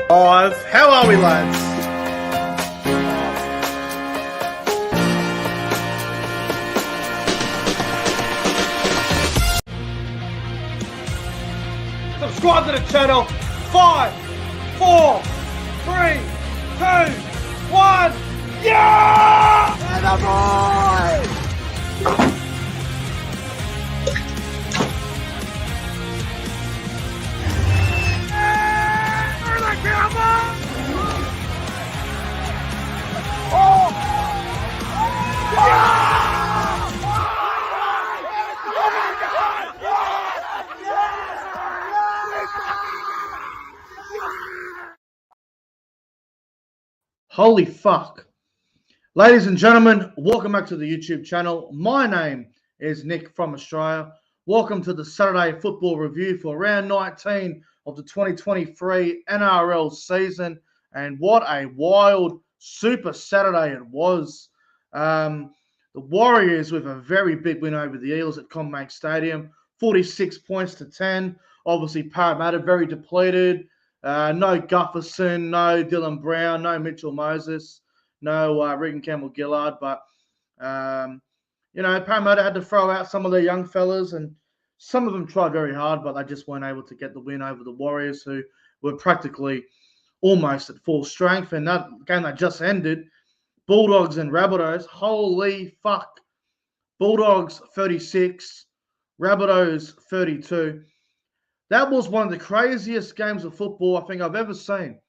Live. How are we, lads? Subscribe to the channel. 5, 4, 3, 2, 1. Yeah! And holy fuck. Ladies and gentlemen, welcome back to the YouTube channel. My name is Nick from Australia. Welcome to the Saturday Football Review for round 19 of the 2023 NRL season. And what a wild Super Saturday it was. The Warriors with a very big win over the Eels at CommBank Stadium. 46 points to 10. Obviously, Parramatta very depleted. No Gufferson, no Dylan Brown, no Mitchell Moses, no Regan Campbell-Gillard. But, Parramatta had to throw out some of their young fellas, and some of them tried very hard, but they just weren't able to get the win over the Warriors, who were practically almost at full strength. And that game that just ended, Bulldogs and Rabbitohs, holy fuck. Bulldogs 36, Rabbitohs 32. That was one of the craziest games of football I think I've ever seen.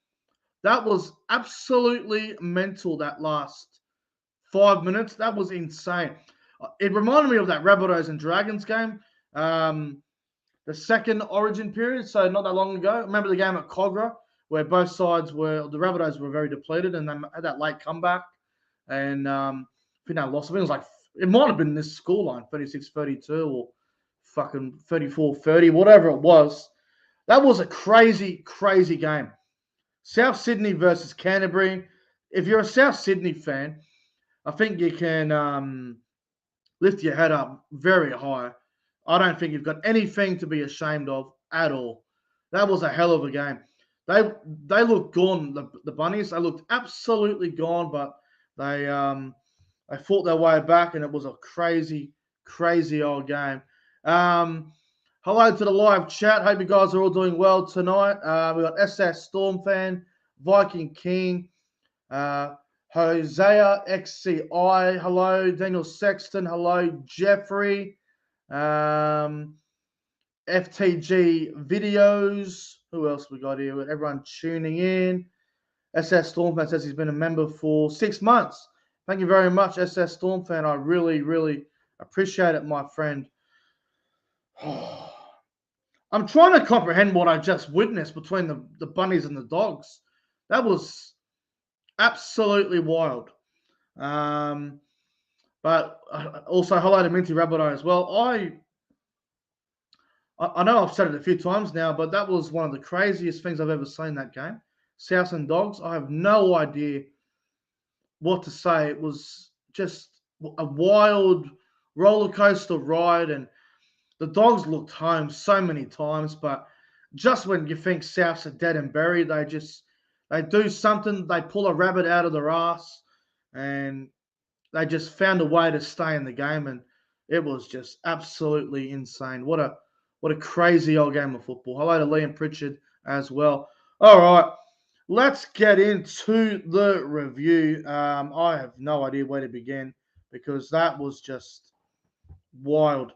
That was absolutely mental, that last 5 minutes. That was insane. It reminded me of that Rabbitohs and Dragons game, the second Origin period, so not that long ago. Remember the game at Cogra where both sides were, the Rabbitohs were very depleted and they had that late comeback. And I think they lost. I think it might have been this scoreline, 36-32 or fucking 34-30, whatever it was. That was a crazy, crazy game. South Sydney versus Canterbury. If you're a South Sydney fan, I think you can lift your head up very high. I don't think you've got anything to be ashamed of at all. That was a hell of a game. They looked gone, the Bunnies. They looked absolutely gone, but they fought their way back, and it was a crazy, crazy old game. Hello to the live chat. Hope you guys are all doing well tonight. We got SS Storm Fan, Viking King, Hosea XCI. Hello, Daniel Sexton. Hello, Jeffrey. FTG Videos. Who else we got here? Everyone tuning in. SS Storm Fan says he's been a member for 6 months. Thank you very much, SS Storm Fan. I really, really appreciate it, my friend. I'm trying to comprehend what I just witnessed between the Bunnies and the Dogs. That was absolutely wild. But also hello to Minty Rabbitoh as well. I know I've said it a few times now, but that was one of the craziest things I've ever seen, that game. South and Dogs. I have no idea what to say. It was just a wild roller coaster ride, and the Dogs looked home so many times, but just when you think Souths are dead and buried, they do something. They pull a rabbit out of their ass, and they just found a way to stay in the game, and it was just absolutely insane. What a crazy old game of football. Hello to Liam Pritchard as well. All right, let's get into the review. I have no idea where to begin because that was just wild.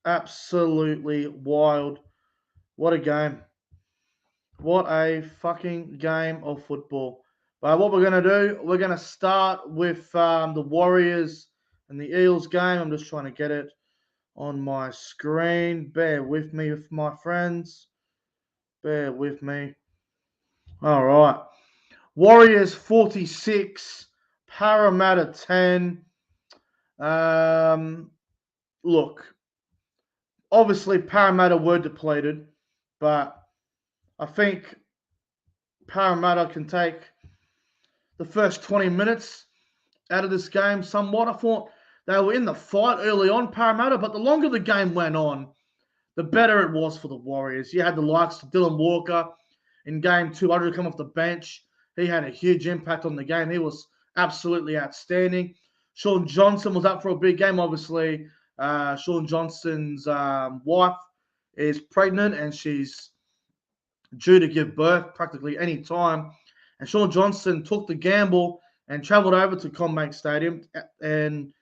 Absolutely wild. What a game. What a fucking game of football. But what we're going to do, we're going to start with the Warriors and the Eels game. I'm just trying to get it on my screen. Bear with me, my friends. Bear with me. All right. Warriors 46, Parramatta 10. Look, obviously Parramatta were depleted, but I think Parramatta can take the first 20 minutes out of this game somewhat. I thought they were in the fight early on, Parramatta, but the longer the game went on, the better it was for the Warriors. You had the likes of Dylan Walker. in game 2. I come off the bench. He had a huge impact on the game. He was absolutely outstanding. Sean Johnson was up for a big game. Obviously, Sean Johnson's wife is pregnant and she's due to give birth practically any time. And Sean Johnson took the gamble and travelled over to CommBank Stadium, and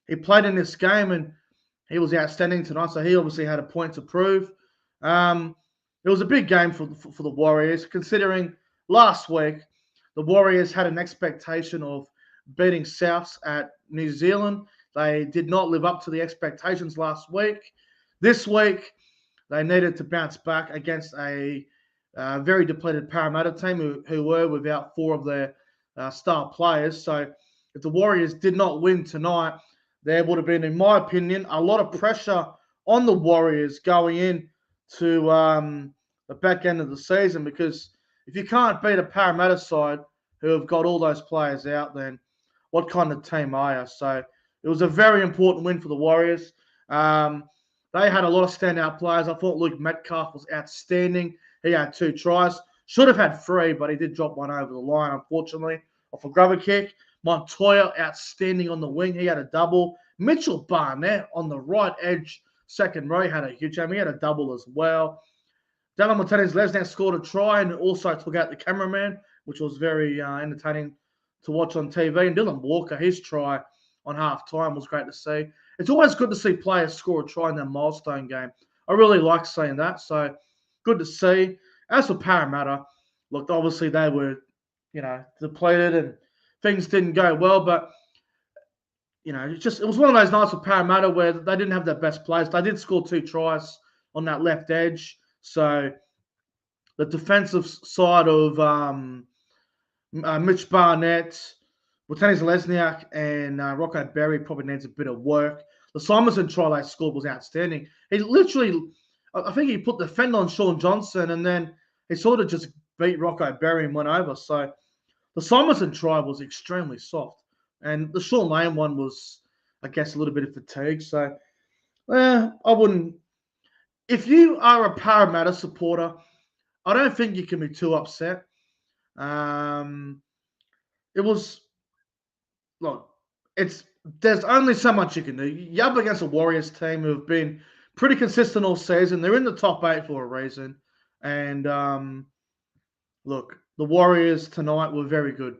he played in this game, and he was outstanding tonight. So he obviously had a point to prove. It was a big game for the Warriors, considering last week the Warriors had an expectation of beating Souths at New Zealand. They did not live up to the expectations last week. This week, they needed to bounce back against a very depleted Parramatta team who were without 4 of their star players. So if the Warriors did not win tonight, there would have been, in my opinion, a lot of pressure on the Warriors going in to the back end of the season, because if you can't beat a Parramatta side who have got all those players out, then what kind of team are you? So it was a very important win for the Warriors. They had a lot of standout players. I thought Luke Metcalf was outstanding. He had 2 tries. Should have had 3, but he did drop one over the line, unfortunately, off a grubber kick. Montoya, outstanding on the wing. He had a double. Mitchell Barnett on the right edge, second row, had a huge game. He had a double as well. Dallin Martinez-Lesniak scored a try and also took out the cameraman, which was very entertaining to watch on TV. And Dylan Walker, his try on half-time was great to see. It's always good to see players score a try in their milestone game. I really like seeing that, so good to see. As for Parramatta, look, obviously they were, depleted and things didn't go well, but, it was one of those nights with Parramatta where they didn't have their best players. They did score 2 tries on that left edge, so the defensive side of Mitch Barnett, Martinez-Lesniak, and Rocco Berry probably needs a bit of work. The Simonson try they scored was outstanding. He literally, I think he put the fend on Sean Johnson, and then he sort of just beat Rocco Berry and went over. So the Simonson try was extremely soft. And the Sean Lane one was, I guess, a little bit of fatigue. So I wouldn't. If you are a Parramatta supporter, I don't think you can be too upset. It was, look, there's only so much you can do. You're up against a Warriors team who have been pretty consistent all season. They're in the top 8 for a reason. And look, the Warriors tonight were very good.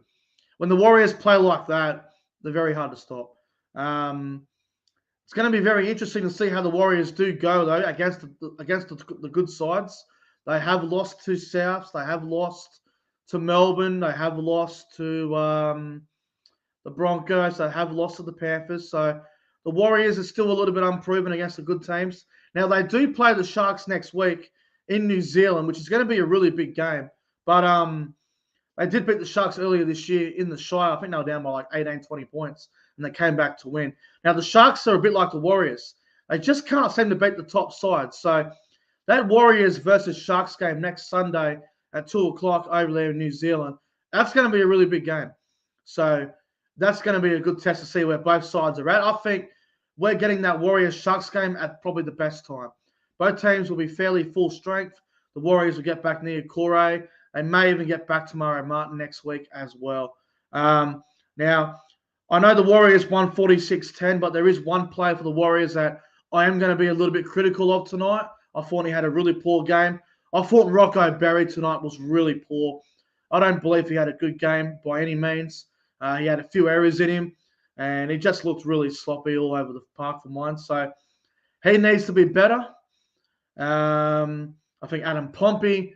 When the Warriors play like that, they're very hard to stop. It's going to be very interesting to see how the Warriors do go, though, against the good sides. They have lost to Souths. They have lost to Melbourne. They have lost to the Broncos. They have lost to the Panthers. So the Warriors are still a little bit unproven against the good teams. Now, they do play the Sharks next week in New Zealand, which is going to be a really big game. But they did beat the Sharks earlier this year in the Shire. I think they were down by like 18, 20 points, and they came back to win. Now, the Sharks are a bit like the Warriors. They just can't seem to beat the top side. So that Warriors versus Sharks game next Sunday at 2 o'clock over there in New Zealand, that's going to be a really big game. So that's going to be a good test to see where both sides are at. I think we're getting that Warriors-Sharks game at probably the best time. Both teams will be fairly full strength. The Warriors will get back near Corey. They may even get back to Murray Martin next week as well. Now, I know the Warriors won 46-10, but there is one player for the Warriors that I am going to be a little bit critical of tonight. I thought he had a really poor game. I thought Rocco Berry tonight was really poor. I don't believe he had a good game by any means. He had a few errors in him, and he just looked really sloppy all over the park for mine. So he needs to be better. I think Adam Pompey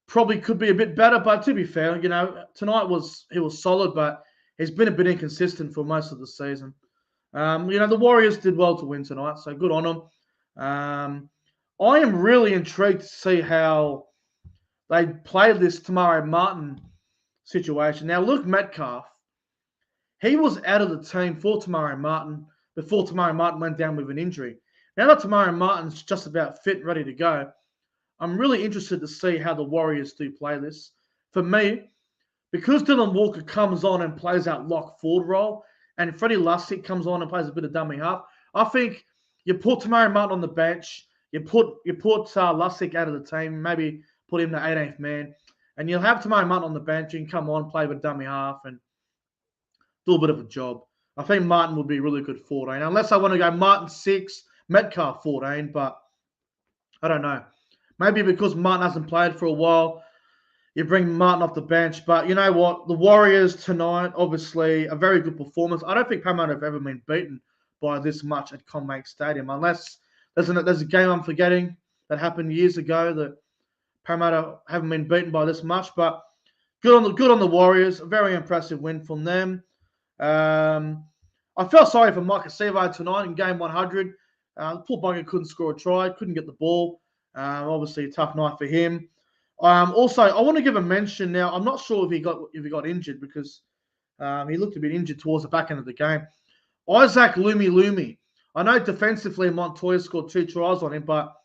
probably could be a bit better, but to be fair, tonight he was solid, but he's been a bit inconsistent for most of the season. The Warriors did well to win tonight, so good on them. I am really intrigued to see how they play this Tamari Martin situation. Now, Luke Metcalf, he was out of the team for Tamari Martin before Tamari Martin went down with an injury. Now that Tamari Martin's just about fit and ready to go, I'm really interested to see how the Warriors do play this. For me, because Dylan Walker comes on and plays that lock forward role, and Freddie Lussick comes on and plays a bit of dummy half, I think you put Tamari Martin on the bench, you put Lussick out of the team, maybe put him the 18th man, And you'll have Tamari Martin on the bench. You can come on, play with dummy half, and do a bit of a job. I think Martin would be really good 14. Unless I want to go Martin 6, Metcalf 14, but I don't know. Maybe because Martin hasn't played for a while, you bring Martin off the bench. But you know what? The Warriors tonight, obviously, a very good performance. I don't think Parramatta have ever been beaten by this much at CommBank Stadium, unless there's a game I'm forgetting that happened years ago that Parramatta haven't been beaten by this much. But good on the Warriors. A very impressive win from them. I felt sorry for Mike Acevo tonight in game 100. Poor bugger couldn't score a try, couldn't get the ball. Obviously, a tough night for him. Also, I want to give a mention now. I'm not sure if he got injured because he looked a bit injured towards the back end of the game. Isaac Lumi. I know defensively Montoya scored 2 tries on him, but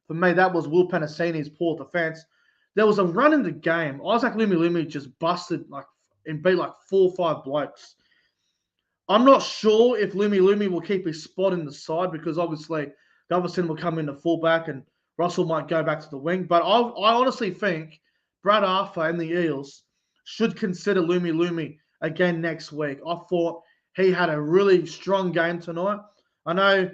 for me that was Will Penasini's poor defense. There was a run in the game. Isaac Lumi just busted and beat 4 or 5 blokes. I'm not sure if Lumi will keep his spot in the side because obviously Goverson will come in the fullback and Russell might go back to the wing. But I honestly think Brad Arthur and the Eels should consider Lumi again next week. I thought he had a really strong game tonight. I know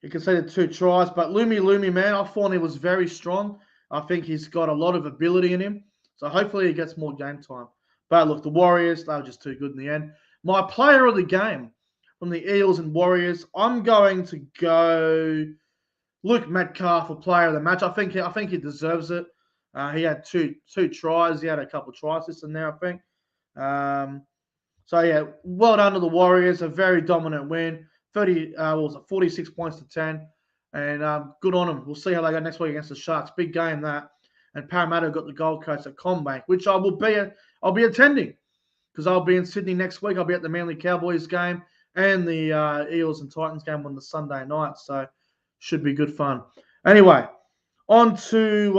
he conceded 2 tries, but Lumi, man, I thought he was very strong. I think he's got a lot of ability in him. So hopefully he gets more game time. But look, the Warriors, they were just too good in the end. My player of the game from the Eels and Warriors, I'm going to go Luke Metcalf for player of the match. I think he deserves it. He had two tries. He had a couple of tries in there, I think. So yeah, well done to the Warriors. A very dominant win. 46 points to 10. And good on them. We'll see how they go next week against the Sharks. Big game that. And Parramatta got the Gold Coast at CommBank, which I'll be attending because I'll be in Sydney next week. I'll be at the Manly Cowboys game and the Eels and Titans game on the Sunday night. So should be good fun. Anyway, on to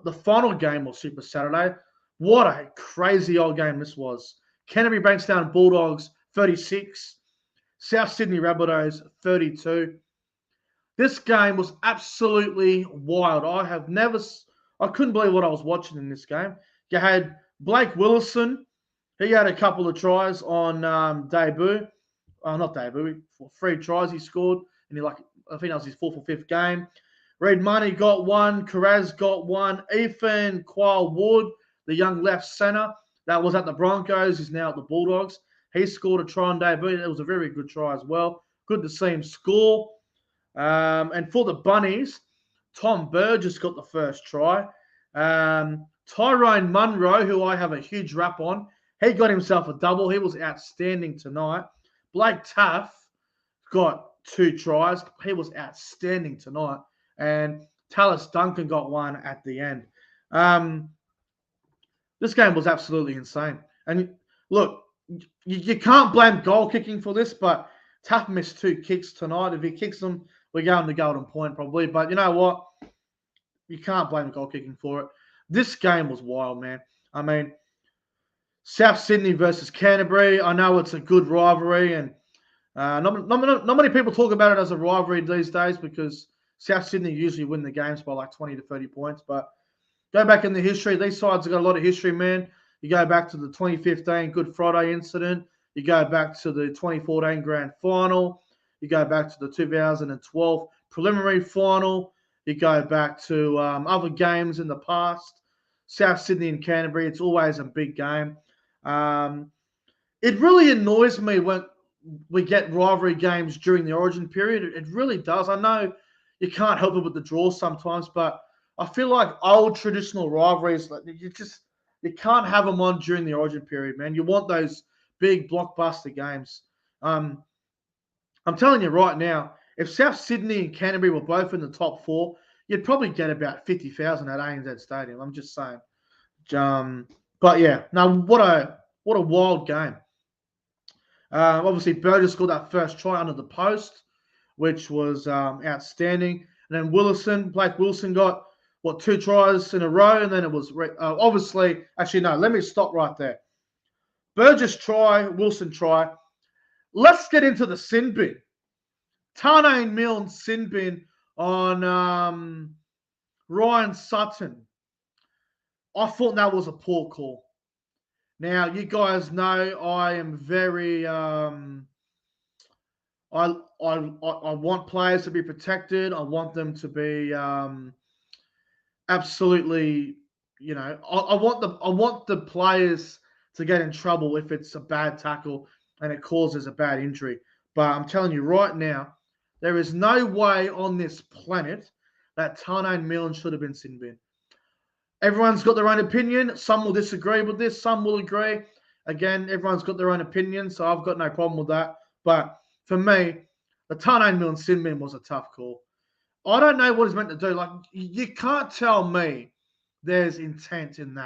the final game of Super Saturday. What a crazy old game this was. Canterbury Bankstown Bulldogs 36. South Sydney Rabbitohs 32. This game was absolutely wild. I couldn't believe what I was watching in this game. You had Blake Willison. He had a couple of tries on debut. Not debut. 3 tries he scored. And I think that was his 4th or 5th game. Reid Money got 1. Carraz got 1. Ethan Quayle Wood, the young left centre, that was at the Broncos, is now at the Bulldogs. He scored a try on debut. It was a very good try as well. Good to see him score. And for the Bunnies, Tom Burgess got the first try. Tyrone Munro, who I have a huge rap on, he got himself a double. He was outstanding tonight. Blake Taff got 2 tries. He was outstanding tonight. And Tallis Duncan got 1 at the end. This game was absolutely insane. And look, you can't blame goal kicking for this, but Taff missed 2 kicks tonight. If he kicks them, we're going to golden point probably. But you know what? You can't blame goal kicking for it. This game was wild, man. I mean, South Sydney versus Canterbury. I know it's a good rivalry, and not many people talk about it as a rivalry these days because South Sydney usually win the games by 20 to 30 points. But go back in the history. These sides have got a lot of history, man. You go back to the 2015 Good Friday incident. You go back to the 2014 Grand Final. You go back to the 2012 preliminary final. You go back to other games in the past. South Sydney and Canterbury, it's always a big game. It really annoys me when we get rivalry games during the Origin period. It really does. I know you can't help it with the draw sometimes, but I feel like old traditional rivalries, you can't have them on during the Origin period, man. You want those big blockbuster games. I'm telling you right now, if South Sydney and Canterbury were both in the top 4, you'd probably get about 50,000 at ANZ Stadium. I'm just saying. But yeah, no, what a wild game. Obviously, Burgess scored that first try under the post, which was outstanding. And then Blake Wilson got 2 tries in a row, and then it was obviously. Actually, no. Let me stop right there. Burgess try, Wilson try. Let's get into the sin bin. Tane Milne sin bin on Ryan Sutton. I thought that was a poor call. Now, you guys know I am very I want players to be protected. I want them to be absolutely, I want the players to get in trouble if it's a bad tackle and it causes a bad injury. But I'm telling you right now, there is no way on this planet that Tane Milne should have been sin bin. Everyone's got their own opinion. Some will disagree with this. Some will agree. Again, everyone's got their own opinion, so I've got no problem with that. But for me, the Tane Milne sin bin was a tough call. I don't know what he's meant to do. Like, you can't tell me there's intent in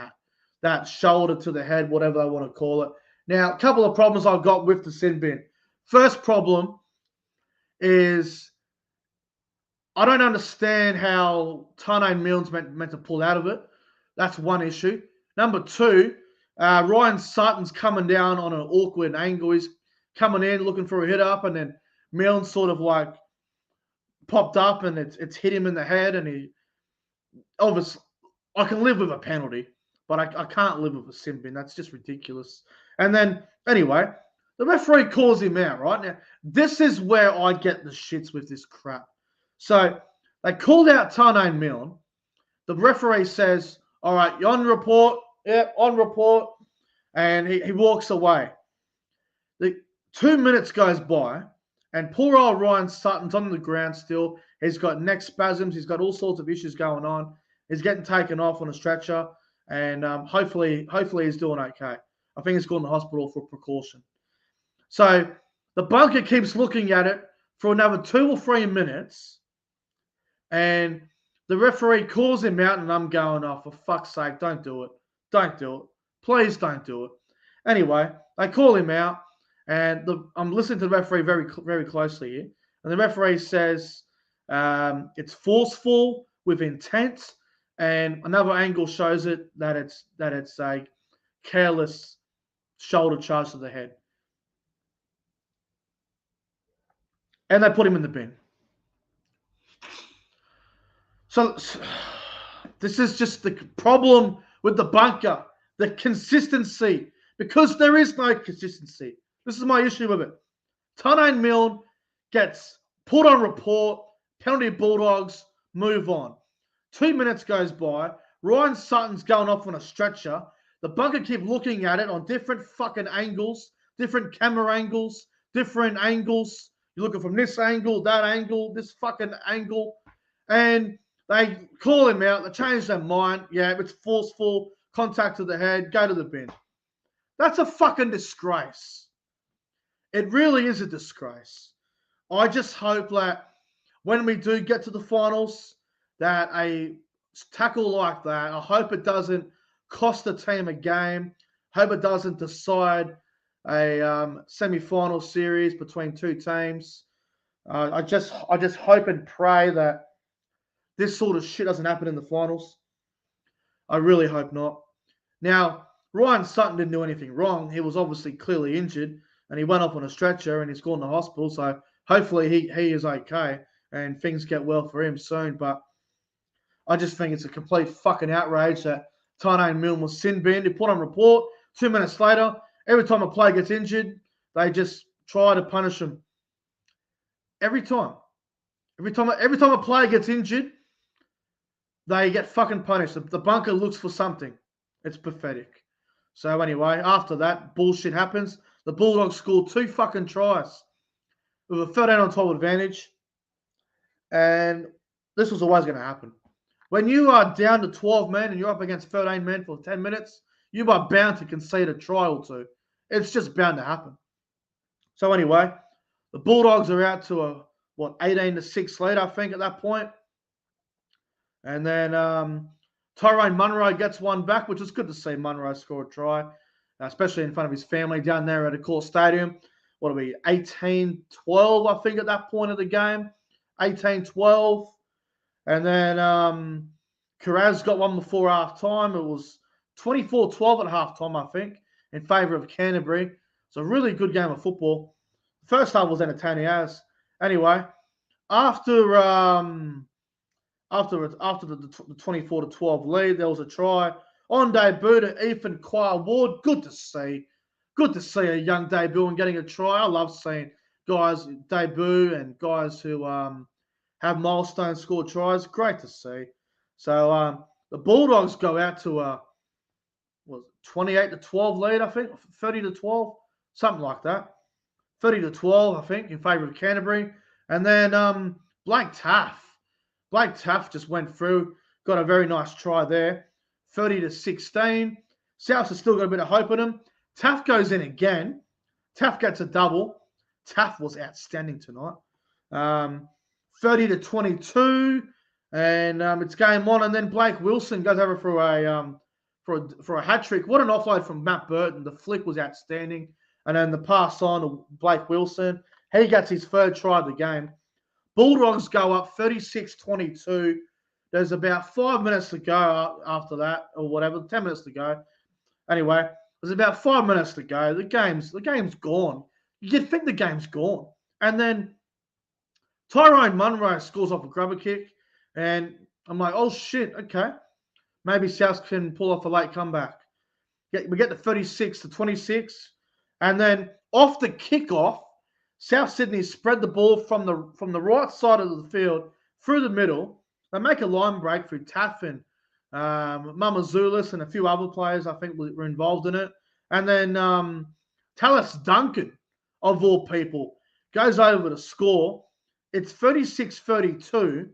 that shoulder to the head, whatever they want to call it. Now, a couple of problems I've got with the sin bin. First problem is I don't understand how Tane Milne's meant to pull out of it. That's one issue. Number two, Ryan Sutton's coming down on an awkward angle. He's coming in looking for a hit up, and then Milne sort of like popped up and it's hit him in the head, and he obviously, I can live with a penalty, but I can't live with a sin bin. That's just ridiculous. And then anyway, the referee calls him out, right? Now, this is where I get the shits with this crap. So they called out Tane Milne. The referee says, all right, you're on report. Yep, on report. And he walks away. The 2 minutes goes by, and poor old Ryan Sutton's on the ground still. He's got neck spasms. He's got all sorts of issues going on. He's getting taken off on a stretcher, and hopefully he's doing okay. I think he's gone to the hospital for precaution. So the bunker keeps looking at it for another 2 or 3 minutes, and the referee calls him out, and I'm going, oh, for fuck's sake, don't do it. Don't do it. Please don't do it. Anyway, they call him out, and I'm listening to the referee very, very closely here. And the referee says it's forceful with intent, and another angle shows it that it's a careless shoulder charge to the head. And they put him in the bin. So this is just the problem with the bunker, the consistency, because there is no consistency. This is my issue with it. Tane Milne gets put on report, penalty Bulldogs, move on. 2 minutes goes by. Ryan Sutton's going off on a stretcher. The bunker keep looking at it on different fucking angles, different camera angles, different angles. You're looking from this angle, that angle, this fucking angle. And they call him out. They change their mind. Yeah, it's forceful. Contact to the head. Go to the bin. That's a fucking disgrace. It really is a disgrace. I just hope that when we do get to the finals, that a tackle like that, I hope it doesn't cost the team a game. Hope it doesn't decide a semi-final series between two teams. I just hope and pray that this sort of shit doesn't happen in the finals. I really hope not. Now, Ryan Sutton didn't do anything wrong. He was obviously clearly injured, and he went off on a stretcher, and he's gone to hospital. So hopefully he is okay, and things get well for him soon. But I just think it's a complete fucking outrage that Tane Milne was sin binned. He put on report. 2 minutes later, every time a player gets injured, they just try to punish him. Every time a player gets injured, they get fucking punished. The bunker looks for something. It's pathetic. So anyway, after that, bullshit happens. The Bulldogs scored 2 fucking tries with a 13 on 12 advantage. And this was always going to happen. When you are down to 12 men and you're up against 13 men for 10 minutes, you are bound to concede a try or two. It's just bound to happen. So anyway, the Bulldogs are out to a 18-6 lead, I think, at that point. And then Tyrone Munro gets one back, which is good to see Munro score a try, especially in front of his family down there at Accor Stadium. What are we, 18-12, I think, at that point of the game. 18-12. And then Kiraz got one before half-time. It was 24-12 at half-time, I think, in favour of Canterbury. It's a really good game of football. The first half was entertaining as. Anyway, after the 24-12 lead, there was a try. On debut to Ethan Quire-Ward. Good to see. Good to see a young debut and getting a try. I love seeing guys debut and guys who have milestone score tries. Great to see. So the Bulldogs go out to a 28-12 lead, I think, 30-12, something like that. 30-12, I think, in favour of Canterbury. And then Blake Taff. Blake Taff just went through, got a very nice try there. 30-16. Souths have still got a bit of hope in them. Taff goes in again. Taff gets a double. Taff was outstanding tonight. 30-22, and it's game on. And then Blake Wilson goes over for a hat trick. What an offload from Matt Burton. The flick was outstanding. And then the pass on to Blake Wilson. He gets his third try of the game. Bulldogs go up 36-22. There's about 5 minutes to go after that, or whatever, 10 minutes to go. Anyway, there's about 5 minutes to go. The game's gone. You'd think the game's gone. And then Tyrone Munro scores off a grubber kick. And I'm like, oh, shit, okay. Maybe South can pull off a late comeback. We get to 36-26. And then off the kickoff, South Sydney spread the ball from the right side of the field through the middle. They make a line break through Taff and Mamazulis and a few other players, I think, were involved in it. And then Tallis Duncan, of all people, goes over to score. It's 36-32.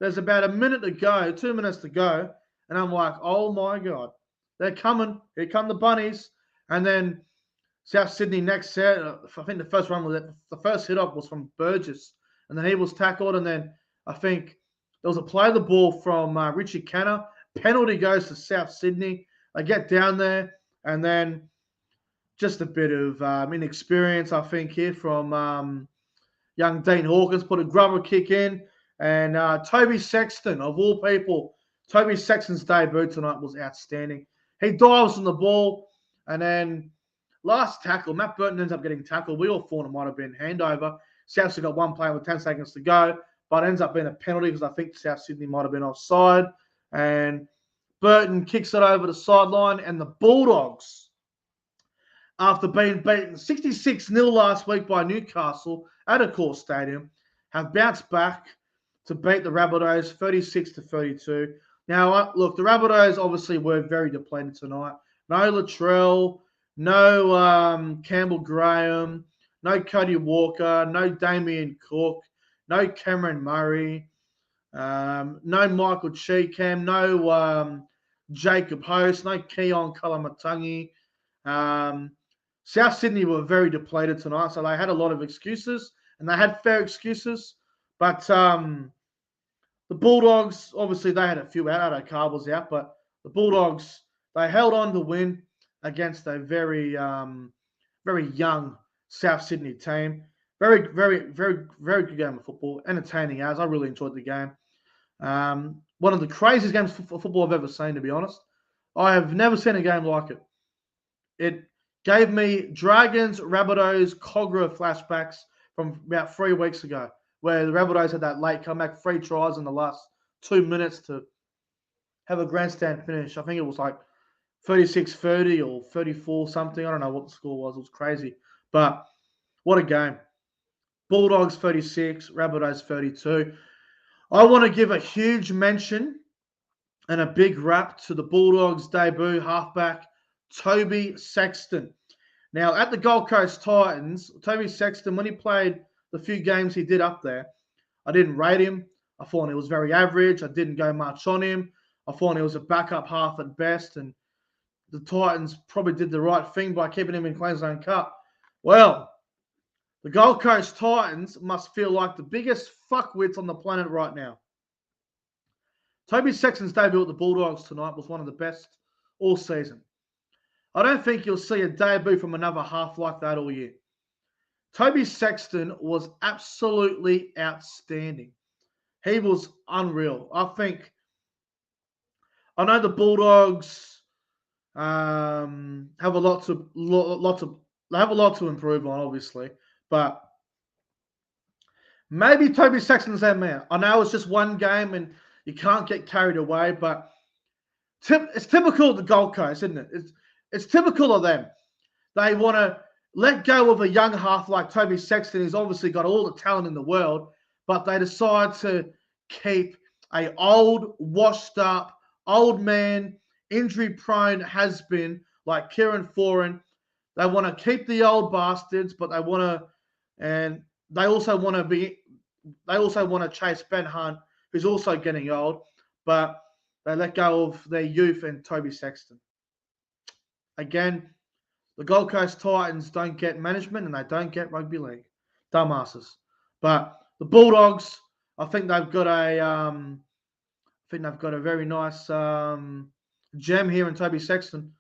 There's about a minute to go, 2 minutes to go. And I'm like, oh, my God. They're coming. Here come the Bunnies. And then South Sydney next set, I think the first hit up was from Burgess. And then he was tackled. And then I think there was a play of the ball from Richie Canner. Penalty goes to South Sydney. They get down there. And then just a bit of inexperience, I think, here from young Dean Hawkins. Put a grubber kick in. And Toby Sexton, of all people, Toby Sexton's debut tonight was outstanding. He dives on the ball. And then last tackle, Matt Burton ends up getting tackled. We all thought it might have been handover. South Sydney got one play with 10 seconds to go. But it ends up being a penalty because I think South Sydney might have been offside. And Burton kicks it over the sideline. And the Bulldogs, after being beaten 66-0 last week by Newcastle at Accor Stadium, have bounced back to beat the Rabbitohs 36-32. Now, look, the Rabbitohs obviously were very depleted tonight. No Latrell, no Campbell Graham, no Cody Walker, no Damien Cook, no Cameron Murray, no Michael Cheekham, no Jacob Host, no Keon Kalamatangi. South Sydney were very depleted tonight, so they had a lot of excuses, and they had fair excuses. But the Bulldogs, obviously, they had a few out. Ado Carr was out, but the Bulldogs, they held on to win against a very, very young South Sydney team. Very, very, very, very good game of football. Entertaining as. I really enjoyed the game. One of the craziest games of football I've ever seen, to be honest. I have never seen a game like it. It gave me Dragons, Rabbitohs, Cogra flashbacks from about 3 weeks ago, where the Rabbitohs had that late comeback, 3 tries in the last 2 minutes to have a grandstand finish. I think it was like 36-30 or 34 something. I don't know what the score was. It was crazy. But what a game. Bulldogs 36, Rabbitohs 32. I want to give a huge mention and a big rap to the Bulldogs debut halfback, Toby Sexton. Now, at the Gold Coast Titans, Toby Sexton, when he played the few games he did up there, I didn't rate him. I thought he was very average. I didn't go much on him. I thought he was a backup half at best, and the Titans probably did the right thing by keeping him in Queensland Cup. Well, the Gold Coast Titans must feel like the biggest fuckwits on the planet right now. Toby Sexton's debut at the Bulldogs tonight was one of the best all season. I don't think you'll see a debut from another half like that all year. Toby Sexton was absolutely outstanding. He was unreal. I know the Bulldogs have a lot to improve on, obviously, but maybe Toby Sexton's that man. I know it's just one game and you can't get carried away, but It's typical of the Gold Coast, isn't it? It's typical of them. They want to let go of a young half like Toby Sexton, who's obviously got all the talent in the world, but they decide to keep a old, washed up, old man, injury-prone has-been like Kieran Foran. They want to keep the old bastards, but they also want to chase Ben Hunt, who's also getting old, but they let go of their youth and Toby Sexton. Again, the Gold Coast Titans don't get management and they don't get rugby league. Dumbasses. But the Bulldogs, I think they've got a very nice gem here in Toby Sexton.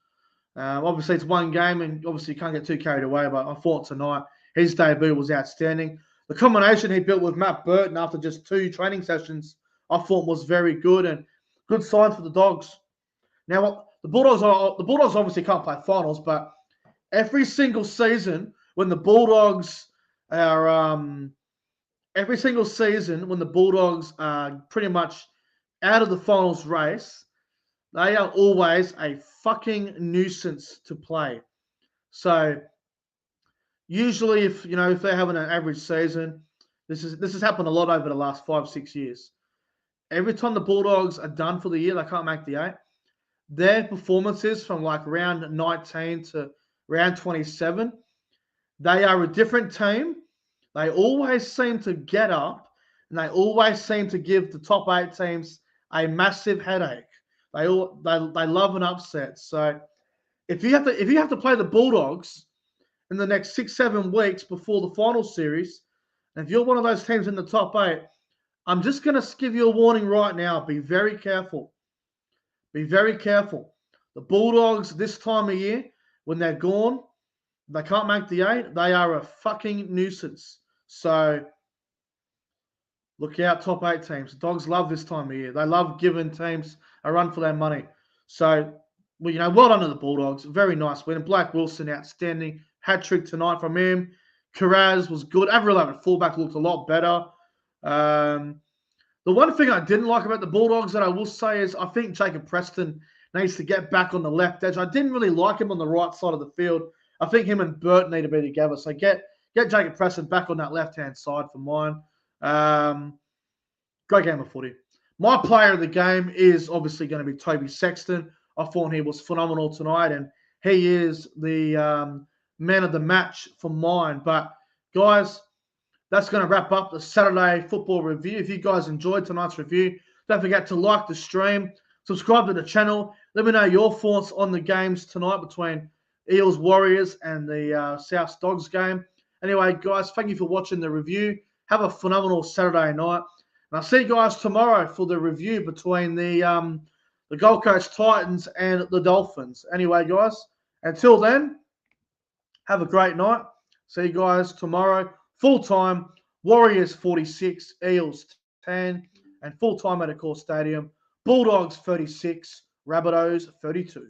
Obviously, it's one game, and obviously you can't get too carried away. But I thought tonight his debut was outstanding. The combination he built with Matt Burton after just 2 training sessions, I thought was very good and good sign for the Dogs. Now, the Bulldogs obviously can't play finals, but every single season when the Bulldogs are pretty much out of the finals race, they are always a fucking nuisance to play. So usually, if they're having an average season, this has happened a lot over the last 5-6 years. Every time the Bulldogs are done for the year, they can't make the 8. Their performances from like round 19 to round 27, they are a different team. They always seem to get up, and they always seem to give the top 8 teams a massive headache. They love an upset. So if you have to play the Bulldogs in the next 6-7 weeks before the final series, and if you're one of those teams in the top 8, I'm just going to give you a warning right now. Be very careful. Be very careful. The Bulldogs this time of year, when they're gone, they can't make the 8. They are a fucking nuisance. So look out, top 8 teams. The Dogs love this time of year. They love giving teams a run for their money. So, well done to the Bulldogs. Very nice win. Blake Wilson, outstanding. Hat-trick tonight from him. Carraz was good. Avril at fullback looked a lot better. The one thing I didn't like about the Bulldogs that I will say is I think Jacob Preston needs to get back on the left edge. I didn't really like him on the right side of the field. I think him and Burt need to be together. So get Jacob Preston back on that left-hand side for mine. Great game of footy. My player of the game is obviously going to be Toby Sexton. I thought he was phenomenal tonight, and he is the man of the match for mine. But, guys, that's going to wrap up the Saturday football review. If you guys enjoyed tonight's review, don't forget to like the stream, subscribe to the channel. Let me know your thoughts on the games tonight between Eels Warriors and the South Dogs game. Anyway, guys, thank you for watching the review. Have a phenomenal Saturday night. And I'll see you guys tomorrow for the review between the Gold Coast Titans and the Dolphins. Anyway, guys, until then, have a great night. See you guys tomorrow. Full-time, Warriors 46, Eels 10, and full-time at Accor Stadium, Bulldogs 36, Rabbitohs 32.